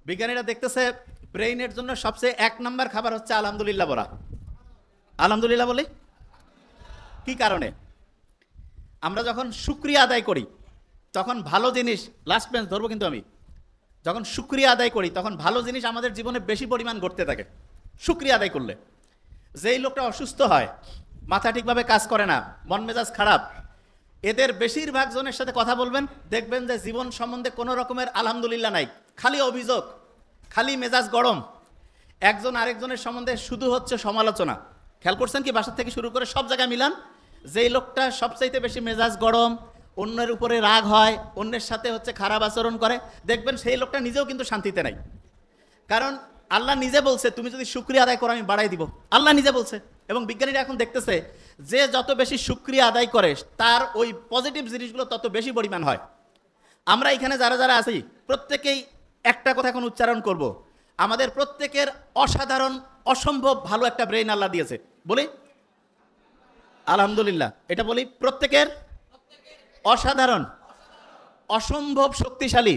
বিজ্ঞানীরা দেখতেছে ব্রেইনের জন্য সবচেয়ে 1 নম্বর খাবার হচ্ছে আলহামদুলিল্লাহ বলা। আলহামদুলিল্লাহ বলি কি কারণে? আমরা যখন শুকরিয়া আদায় করি তখন ভালো জিনিস, লাস্ট বেঞ্চ ধরবো কিন্তু আমি, যখন শুকরিয়া আদায় করি তখন ভালো জিনিস আমাদের জীবনে বেশি পরিমাণ ঘটতে থাকে। শুকরিয়া আদায় করলে যেই লোকটা অসুস্থ হয়, মাথা ঠিকভাবে কাজ করে না, মন মেজাজ খারাপ, এদের বেশিরভাগ জনের সাথে কথা বলবেন, দেখবেন যে জীবন সম্বন্ধে কোনো রকমের আলহামদুলিল্লাহ নাই, খালি অভিযোগ, খালি মেজাজ গরম। একজন আরেকজনের সম্বন্ধে শুধু হচ্ছে সমালোচনা। খেয়াল করছেন কি? বাসা থেকে শুরু করে সব জায়গায় মিলান, যেই লোকটা সবচাইতে বেশি মেজাজ গরম, অন্যের উপরে রাগ হয়, অন্যের সাথে হচ্ছে খারাপ আচরণ করে, দেখবেন সেই লোকটা নিজেও কিন্তু শান্তিতে নাই। কারণ আল্লাহ নিজে বলছে তুমি যদি শুকরিয়া আদায় করো আমি বাড়াই দিব, আল্লাহ নিজে বলছে। এবং বিজ্ঞানীরা এখন দেখতেছে যে যত বেশি শুকরিয়া আদায় করে তার ওই পজিটিভ জিনিসগুলো তত বেশি পরিমাণ হয়। আমরা এখানে যারা যারা আছি প্রত্যেকেই একটা কথা এখন উচ্চারণ করব, আমাদের প্রত্যেকের অসাধারণ অসম্ভব ভালো একটা ব্রেইন আল্লাহ দিয়েছে। বলি আলহামদুলিল্লাহ, এটা বলি প্রত্যেকের অসাধারণ অসম্ভব শক্তিশালী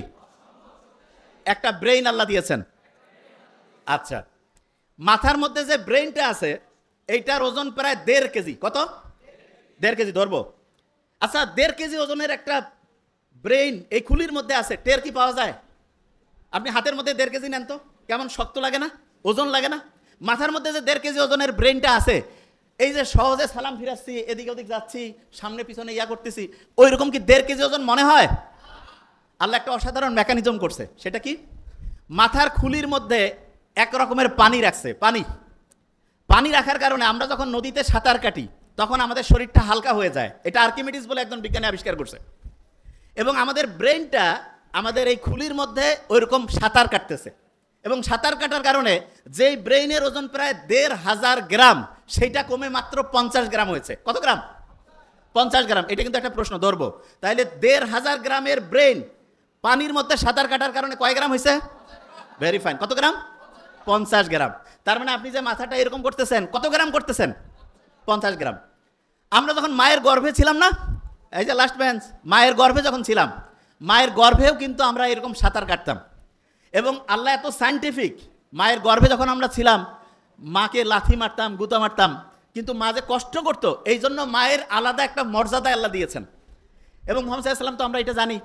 একটা ব্রেইন আল্লাহ দিয়েছেন। আচ্ছা, মাথার মধ্যে যে ব্রেইনটা আছে এইটার ওজন প্রায় 1.5 কেজি। কত? 1.5 কেজি ধরবো। আচ্ছা, 1.5 কেজি ওজনের একটা ব্রেইন এই খুলির মধ্যে আছে, টের কি পাওয়া যায়? আপনি হাতের মধ্যে 1.5 কেজি নেন তো, কেমন শক্ত লাগে না? ওজন লাগে না? মাথার মধ্যে যে 1.5 কেজি ওজনের ব্রেইনটা আছে, এই যে সহজে সালাম ফিরাচ্ছি, এদিক ওদিক যাচ্ছি, সামনে পিছনে ইয়া করতেছি, ওই রকম কি 1.5 কেজি ওজন মনে হয়? আল্লাহ একটা অসাধারণ মেকানিজম করছে। সেটা কি? মাথার খুলির মধ্যে এক রকমের পানি রাখছে। পানি রাখার কারণে আমরা যখন নদীতে সাঁতার কাটি তখন আমাদের শরীরটা হালকা হয়ে যায়। এটা আর্কিমিডিস বলে একজন বিজ্ঞানী আবিষ্কার করছে। এবং আমাদের ব্রেইনটা আমাদের এই খুলির মধ্যে ওইরকম সাঁতার কাটতেছে। এবং সাঁতার কাটার কারণে যেই ব্রেইনের ওজন প্রায় 1,500 গ্রাম, সেইটা কমে মাত্র 50 গ্রাম হয়েছে। কত গ্রাম? 50 গ্রাম। এটা কিন্তু একটা প্রশ্ন ধরবো। তাহলে 1,500 গ্রামের ব্রেইন পানির মধ্যে সাঁতার কাটার কারণে কয় গ্রাম হয়েছে? Very fine. কত গ্রাম? 50 গ্রাম। তার মানে আপনি যে মাথাটা এরকম করতেছেন, কত গ্রাম করতেছেন? 50 গ্রাম। আমরা যখন মায়ের গর্ভে ছিলাম না, এই যে লাস্ট বেঞ্চ, মায়ের গর্ভে যখন ছিলাম, মায়ের গর্ভেও কিন্তু আমরা এরকম সাঁতার কাটতাম। এবং আল্লাহ এত সায়েন্টিফিক, মায়ের গর্ভে যখন আমরা ছিলাম মাকে লাথি মারতাম, গুতা মারতাম, কিন্তু মা যে কষ্ট করতো, এই জন্য মায়ের আলাদা একটা মর্যাদা আল্লাহ দিয়েছেন। এবং মুহাম্মদ সাল্লাল্লাহু আলাইহি ওয়াসাল্লাম তো আমরা এটা জানি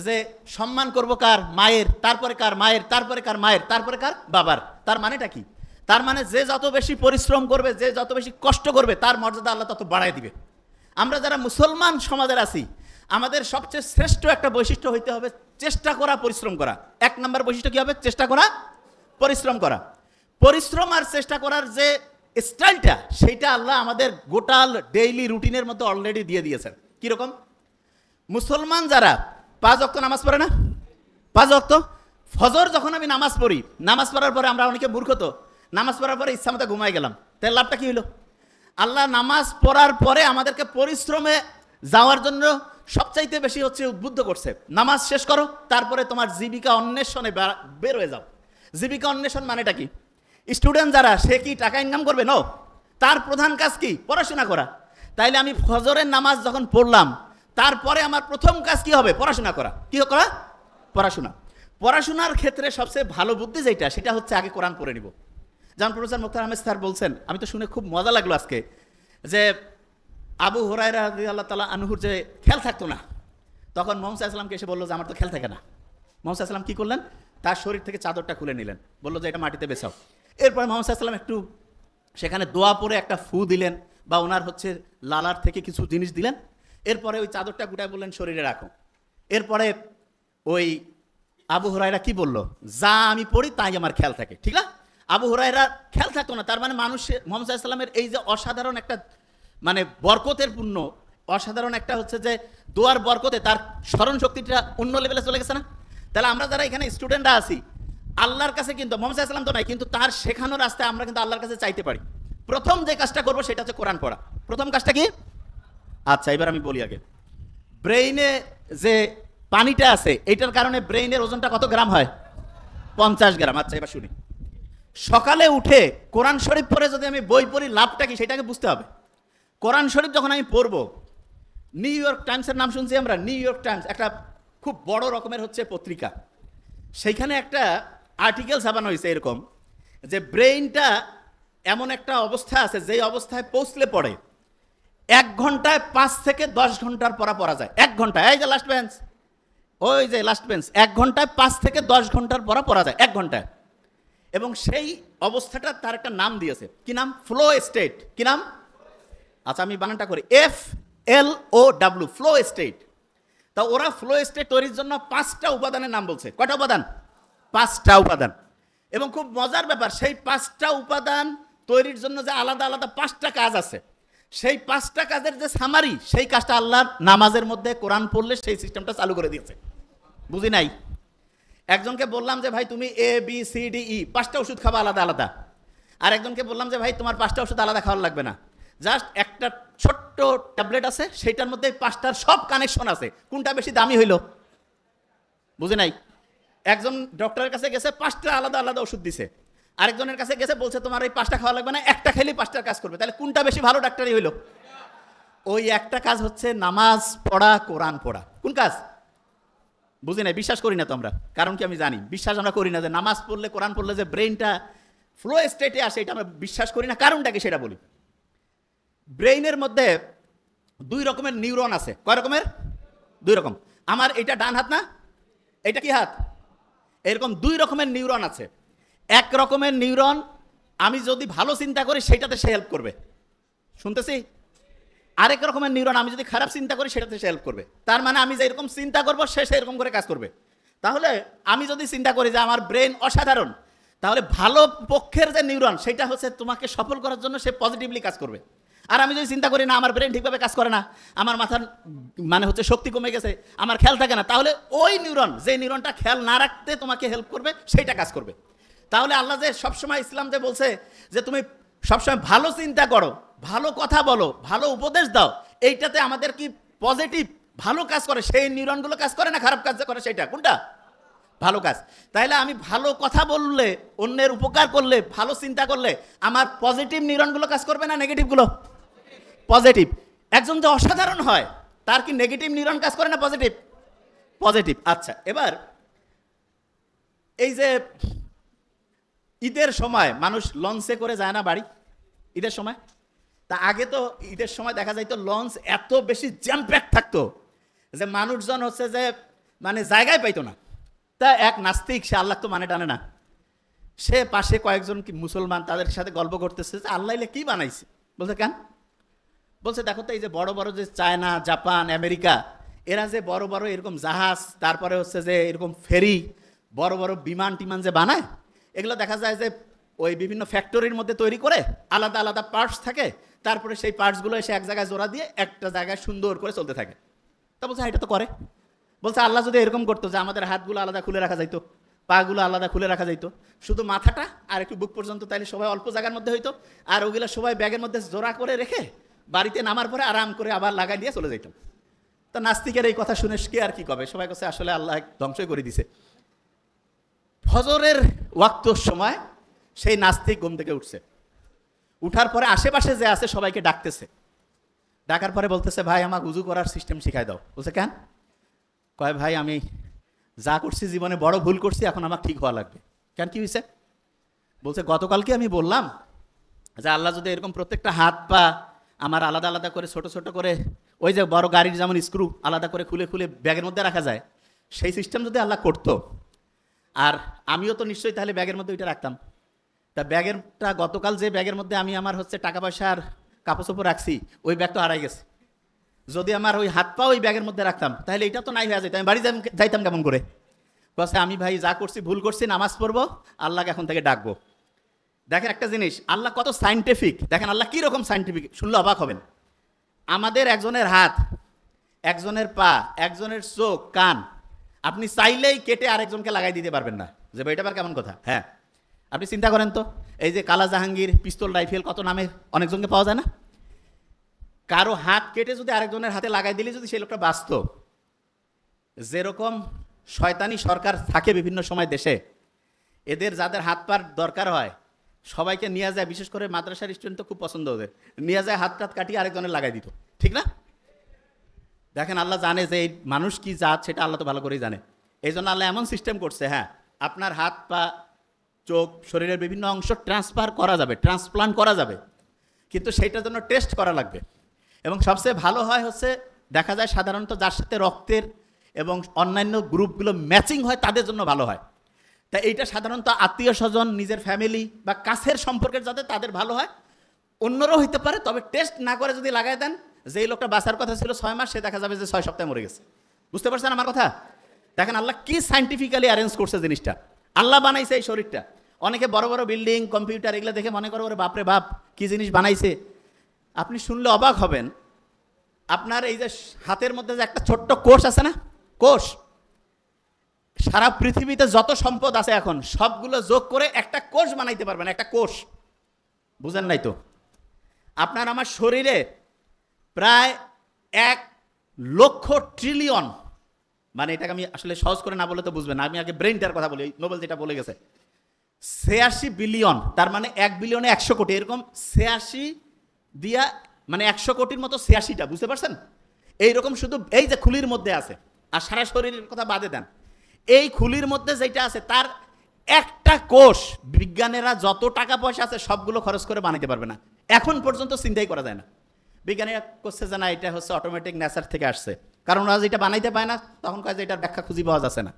যে সম্মান করবো কার? মায়ের, তারপরে কার? মায়ের, তারপরে কার? মায়ের, তারপরে কার? বাবার। তার মানেটা কি? তার মানে যে যত বেশি পরিশ্রম করবে, যে যত বেশি কষ্ট করবে, তার মর্যাদা আল্লাহ তত বাড়ায় দিবে। আমরা যারা মুসলমান সমাজের আছি, আমাদের সবচেয়ে শ্রেষ্ঠ একটা বৈশিষ্ট্য হইতে হবে চেষ্টা করা, পরিশ্রম করা। 1 নম্বর বৈশিষ্ট্য কি হবে? চেষ্টা করা, পরিশ্রম করা। পরিশ্রম আর চেষ্টা করার যে স্টাইলটা, সেইটা আল্লাহ আমাদের গোটাল ডেইলি রুটিনের মধ্যে অলরেডি দিয়ে দিয়েছেন। কীরকম? মুসলমান যারা 5 ওয়াক্ত নামাজ পড়ে না, 5 ওয়াক্ত, ফজর যখন আমি নামাজ পড়ি, নামাজ পড়ার পরে আমরা অনেকে মূর্খ তো, নামাজ পড়ার পরে ইচ্ছা মতো ঘুমাই গেলাম, তাই লাভটা কি হলো? আল্লাহ নামাজ পড়ার পরে আমাদেরকে পরিশ্রমে যাওয়ার জন্য সবচাইতে বেশি হচ্ছে উদ্বুদ্ধ করছে। নামাজ শেষ করো, তারপরে তোমার জীবিকা অন্বেষণে বের হয়ে যাও। জীবিকা অন্বেষণ মানেটা কি? স্টুডেন্ট যারা, সে কি টাকা ইনকাম করবে? নো, তার প্রধান কাজ কি? পড়াশোনা করা। তাইলে আমি ফজরের নামাজ যখন পড়লাম, তারপরে আমার প্রথম কাজ কি হবে? পড়াশোনা করা। কি করা? পড়াশোনা। পড়াশোনার ক্ষেত্রে সবচেয়ে ভালো বুদ্ধি যেটা, সেটা হচ্ছে আগে কোরআন পড়ে নিব। যেমন প্রফেসর মুখতার আহমেদ স্যার বলছেন, আমি তো শুনে খুব মজা লাগলো আজকে, যে আবু হুরায়রা রাদিয়াল্লাহু তাআলা আনহুর যে খেয়াল থাকতো না, তখন মুহাম্মদ সাল্লাল্লাহু আলাইহি ওয়াসাল্লামকে এসে বললো যে আমার তো খেয়াল থাকে না। মুহাম্মদ সাল্লাল্লাহু আলাইহি ওয়াসাল্লাম কি করলেন? তার শরীর থেকে চাদরটা খুলে নিলেন, বললো যে এটা মাটিতে বেছাও। এরপরে মুহাম্মদ সাল্লাল্লাহু আলাইহি ওয়াসাল্লাম একটু সেখানে দোয়া পড়ে একটা ফু দিলেন, বা ওনার হচ্ছে লালার থেকে কিছু জিনিস দিলেন। এরপরে ওই চাদরটা গুটায় বললেন শরীরে রাখো। এরপরে ওই আবু হুরায়রা কি বললো? যা আমি পড়ি তাই আমার খেয়াল থাকে। ঠিক না? আবু হুরায়রা খেয়াল থাকতো না। তার মানে মানুষের, মুহাম্মদ সাল্লাল্লাহু আলাইহি ওয়াসাল্লামের এই যে অসাধারণ একটা মানে বরকতের পূর্ণ, অসাধারণ একটা হচ্ছে যে দোয়ার বরকতে তার স্মরণ শক্তিটা অন্য লেভেলে চলে গেছে না? তাহলে আমরা যারা এখানে স্টুডেন্টরা আছি, আল্লাহর কাছে কিন্তু মুহাম্মদ সাল্লাল্লাহু আলাইহি ওয়াসাল্লাম তো নাই, কিন্তু তার শেখানোর রাস্তায় আমরা কিন্তু আল্লাহর কাছে চাইতে পারি। প্রথম যে কাজটা করবো সেটা হচ্ছে কোরআন পড়া। প্রথম কাজটা কি? আচ্ছা, এবার আমি বলি আগে, ব্রেইনে যে পানিটা আছে এইটার কারণে ব্রেইনের ওজনটা কত গ্রাম হয়? 50 গ্রাম। আচ্ছা, এবার শুনি, সকালে উঠে কোরআন শরীফ পড়ে যদি আমি বই পড়ি, লাভটা কি সেটাকে বুঝতে হবে। কোরআন শরীফ যখন আমি পড়বো, নিউ ইয়র্ক টাইমসের নাম শুনছি আমরা, নিউ ইয়র্ক টাইমস একটা খুব বড় রকমের হচ্ছে পত্রিকা, সেইখানে একটা আর্টিকেল ছাপানো হয়েছে এরকম যে ব্রেইনটা এমন একটা অবস্থা আছে যেই অবস্থায় পৌঁছলে পড়ে 1 ঘন্টায় 5 থেকে 10 ঘন্টার পড়া যায়। 1 ঘন্টায়, এই যে লাস্ট বেঞ্চ, ওই যে লাস্ট বেঞ্চ, 1 ঘন্টায় 5 থেকে 10 ঘন্টার পড়া যায় 1 ঘন্টায়। এবং সেই অবস্থাটা তার একটা নাম দিয়েছে, কি নাম? Flow state. কি নাম? আচ্ছা আমি বানানটা করি, FLOW, ফ্লো স্টেট। তা ওরা ফ্লো স্টেট তৈরির জন্য 5টা উপাদানের নাম বলছে। কয়টা উপাদান? 5টা উপাদান। এবং খুব মজার ব্যাপার, সেই 5টা উপাদান তৈরির জন্য যে আলাদা আলাদা 5টা কাজ আছে, সেই 5টা কাজের যে সামারি, সেই কাজটা আল্লাহর নামাজের মধ্যে কোরআন পড়লে সেই সিস্টেমটা চালু করে দিয়েছে। বুঝি নাই? একজনকে বললাম যে ভাই তুমি ABCDE 5টা ওষুধ খাবা আলাদা আলাদা, আর একজনকে বললাম যে ভাই তোমার 5টা ওষুধ আলাদা খাওয়ার লাগবে না, জাস্ট একটা ছোট্ট ট্যাবলেট আছে, সেইটার মধ্যে 5টার সব কানেকশন আছে, কোনটা বেশি দামি হইল? বুঝে নাই? একজন ডক্টরের কাছে গেছে, 5টা আলাদা আলাদা ওষুধ দিছে, আরেকজনের কাছে গেছে বলছে তোমার এই 5টা খাওয়া লাগবে না, একটা খেলেই 5টার কাজ করবে। তাহলে কোনটা বেশি ভালো ডাক্তারই হইল? ওই একটা কাজ হচ্ছে নামাজ পড়া, কোরআন পড়া। কোন কাজ? বুঝি নাই, বিশ্বাস করি না তো আমরা। কারণ কি? আমি জানি বিশ্বাস আমরা করি না যে নামাজ পড়লে, কোরআন পড়লে যে ব্রেইনটা ফ্লো স্টেটে আসে, এটা আমরা বিশ্বাস করি না। কারণটা কি সেটা বলি। ব্রেইনের মধ্যে 2 রকমের নিউরন আছে। কয় রকমের? 2 রকম। আমার এটা ডান হাত না, এটা কি হাত? এরকম 2 রকমের নিউরন আছে। এক রকমের নিউরন আমি যদি ভালো চিন্তা করি সেটাতে সে হেল্প করবে, শুনতেছি। আরেক রকমের নিউরন আমি যদি খারাপ চিন্তা করি সেটাতে সে হেল্প করবে। তার মানে আমি যে এরকম চিন্তা করবো সে সেরকম করে কাজ করবে। তাহলে আমি যদি চিন্তা করি যে আমার ব্রেন অসাধারণ, তাহলে ভালো পক্ষের যে নিউরন সেটা হচ্ছে তোমাকে সফল করার জন্য সে পজিটিভলি কাজ করবে। আর আমি যদি চিন্তা করি না আমার ব্রেন ঠিকভাবে কাজ করে না, আমার মাথার মানে হচ্ছে শক্তি কমে গেছে, আমার খেয়াল থাকে না, তাহলে ওই নিউরন, যে নিউরনটা খেয়াল না রাখতে তোমাকে হেল্প করবে, সেইটা কাজ করবে। তাহলে আল্লাহ যে সবসময় ইসলাম যে বলছে যে তুমি সবসময় ভালো চিন্তা করো, ভালো কথা বলো, ভালো উপদেশ দাও, এইটাতে আমাদের কি পজিটিভ ভালো কাজ করে, সেই নিউরনগুলো কাজ করে না খারাপ কাজ করে? সেটা কোনটা? ভালো কাজ। তাইলে আমি ভালো কথা বললে, অন্যের উপকার করলে, ভালো চিন্তা করলে আমার পজিটিভ নিউরনগুলো কাজ করবে না নেগেটিভগুলো? পজিটিভ। একজন যে অসাধারণ হয় তার কি নেগেটিভ নিউরন কাজ করে না পজিটিভ? পজিটিভ। আচ্ছা, এবার এই যে ঈদের সময় মানুষ লঞ্চে করে যায় না বাড়ি, ঈদের সময়? তা আগে তো ঈদের সময় দেখা যাইতো লঞ্চ এত বেশি জ্যাম প্যাক থাকতো যে মানুষজন হচ্ছে যে মানে জায়গায় পাইতো না। তা এক নাস্তিক, সে আল্লাহ তো মানে টানে না, সে পাশে কয়েকজন কি মুসলমান, তাদের সাথে গল্প করতেছে যে আল্লাহ কি বানাইছে। বলছে কেন? বলছে দেখো তো এই যে বড় বড় যে চায়না, জাপান, আমেরিকা, এরা যে বড় বড় এরকম জাহাজ, তারপরে হচ্ছে যে এরকম ফেরি, বড় বড় বিমান টিমান যে বানায়, এগুলো দেখা যায় যে ওই বিভিন্ন ফ্যাক্টরির মধ্যে তৈরি করে, আলাদা আলাদা পার্টস থাকে, তারপরে সেই পার্টসগুলো এসে এক জায়গায় জোড়া দিয়ে একটা জায়গায় সুন্দর করে চলতে থাকে। তা বলছে এটা তো করে। বলছে আল্লাহ যদি এরকম করতো যে আমাদের হাতগুলো আলাদা খুলে রাখা যাইতো, পাগুলো আলাদা খুলে রাখা যাইতো, শুধু মাথাটা আর একটু বুক পর্যন্ত, তাইলে সবাই অল্প জায়গার মধ্যে হইতো, আর ওগুলো সবাই ব্যাগের মধ্যে জোড়া করে রেখে বাড়িতে নামার পরে আরাম করে আবার লাগাই দিয়ে চলে যাইতাম। তা নাস্তিকের এই কথা শুনে কে আর কি কবে, সবাই কাছে আসলে আল্লাহ ধ্বংসই করে দিছে। ফজরের ওয়াক্তর সময় সেই নাস্তিক ঘুম থেকে উঠছে, উঠার পরে আশেপাশে যে আছে সবাইকে ডাকতেছে, ডাকার পরে বলতেছে ভাই আমাকে উজু করার সিস্টেম শিখাই দাও। বলছে কেন? কয় ভাই আমি যা করছি জীবনে বড় ভুল করছি, এখন আমার ঠিক হওয়া লাগবে। কেন, কি হয়েছে? বলছে গতকালকে আমি বললাম যে আল্লাহ যদি এরকম প্রত্যেকটা হাত পা আমার আলাদা আলাদা করে ছোট ছোট করে, ওই যে বড় গাড়ির যেমন স্ক্রু আলাদা করে খুলে খুলে ব্যাগের মধ্যে রাখা যায়, সেই সিস্টেম যদি আল্লাহ করতো, আর আমিও তো নিশ্চয়ই তাহলে ব্যাগের মধ্যে ওইটা রাখতাম। তা ব্যাগেরটা গতকাল যে ব্যাগের মধ্যে আমি আমার হচ্ছে টাকা পয়সা আর কাপড় চোপড় রাখছি, ওই ব্যাগ তো হারাই গেছে। যদি আমার ওই হাত পা ওই ব্যাগের মধ্যে রাখতাম তাহলে এটা তো নাই হয়ে যেত, আমি বাড়ি যাইতাম কেমন করে? বলছে আমি ভাই যা করছি ভুল করছি, নামাজ পড়বো, আল্লাহকে এখন থেকে ডাকবো। দেখেন একটা জিনিস, আল্লাহ কত সাইন্টিফিক, দেখেন আল্লাহ কীরকম সাইন্টিফিক, শুনলে অবাক হবেন। আমাদের একজনের হাত, একজনের পা, একজনের চোখ, কান আপনি চাইলেই কেটে আরেকজনকে লাগাই দিতে পারবেন না, যে ভাই এটা আবার কেমন কথা? হ্যাঁ, আপনি চিন্তা করেন তো, এই যে কালা জাহাঙ্গীর, পিস্তল, রাইফেল, কত নামে অনেকজনকে পাওয়া যায় না? কারো হাত কেটে যদি আরেকজনের হাতে লাগাই দিলে যদি সেই লোকটা বাঁচত, যেরকম শয়তানি সরকার থাকে বিভিন্ন সময় দেশে, এদের যাদের হাত পার দরকার হয় সবাইকে নিয়ে যায়, বিশেষ করে মাদ্রাসার স্টুডেন্ট তো খুব পছন্দ, ওদের নিয়ে যায় হাত টাত কাটিয়ে আরেকজনের লাগাই দিত, ঠিক না? দেখেন আল্লাহ জানে যে এই মানুষ কি জাত, সেটা আল্লাহ তো ভালো করেই জানে। এই জন্য আল্লাহ এমন সিস্টেম করছে, হ্যাঁ আপনার হাত পা চোখ, শরীরের বিভিন্ন অংশ ট্রান্সফার করা যাবে, ট্রান্সপ্লান্ট করা যাবে, কিন্তু সেইটার জন্য টেস্ট করা লাগবে। এবং সবচেয়ে ভালো হয় হচ্ছে দেখা যায় সাধারণত যার সাথে রক্তের এবং অন্যান্য গ্রুপগুলো ম্যাচিং হয় তাদের জন্য ভালো হয়। তাই এইটা সাধারণত আত্মীয় স্বজন, নিজের ফ্যামিলি বা কাছের সম্পর্কের যাতে তাদের ভালো হয়, অন্যরাও হইতে পারে, তবে টেস্ট না করে যদি লাগাই দেন, যেই লোকটা বাঁচার কথা ছিল 6 মাস, সে দেখা যাবে যে 6 সপ্তাহে মরে গেছে। বুঝতে পারছেন আমার কথা? দেখেন আল্লাহ কি সাইন্টিফিক্যালি অ্যারেঞ্জ করছে জিনিসটা। আল্লাহ বানাইছে এই শরীরটা। অনেকে বড় বড় বিল্ডিং, কম্পিউটার এগুলো দেখে মনে করে ওরে বাপরে বাপ কি জিনিস বানাইছে। আপনি শুনলে অবাক হবেন, আপনার এই যে হাতের মধ্যে যে একটা ছোট্ট কোষ আছে না, কোষ, সারা পৃথিবীতে যত সম্পদ আছে এখন সবগুলো যোগ করে একটা কোষ বানাইতে পারবেন, একটা কোষ। বুঝেন নাই তো? আপনার আমার শরীরে প্রায় 1 লক্ষ ট্রিলিয়ন, মানে এটাকে আমি আসলে সহজ করে না বলে তো বুঝবেন না, আমি আগে ব্রেইনটার কথা বলি, নোবেল যেটা বলে গেছে 86 বিলিয়ন, তার মানে 1 বিলিয়নে 100 কোটি, এরকম 86 দিয়া মানে 100 কোটির মতো 86টা, বুঝতে পারছেন? এইরকম শুধু এই যে খুলির মধ্যে আছে, আর সারা শরীরের কথা বাদে দেন, এই খুলির মধ্যে যেটা আছে তার একটা কোষ বিজ্ঞানীরা যত টাকা পয়সা আছে সবগুলো খরচ করে বানাইতে পারবে না, এখন পর্যন্ত চিন্তাই করা যায় না। বিজ্ঞানীরা করছে যে না এটা হচ্ছে অটোমেটিক নেচার থেকে আসছে, কারণ ওরা যেটা বানাইতে পায় না তখন কয় যে এটার ব্যাখ্যা খুঁজে পাওয়া যাচ্ছে না।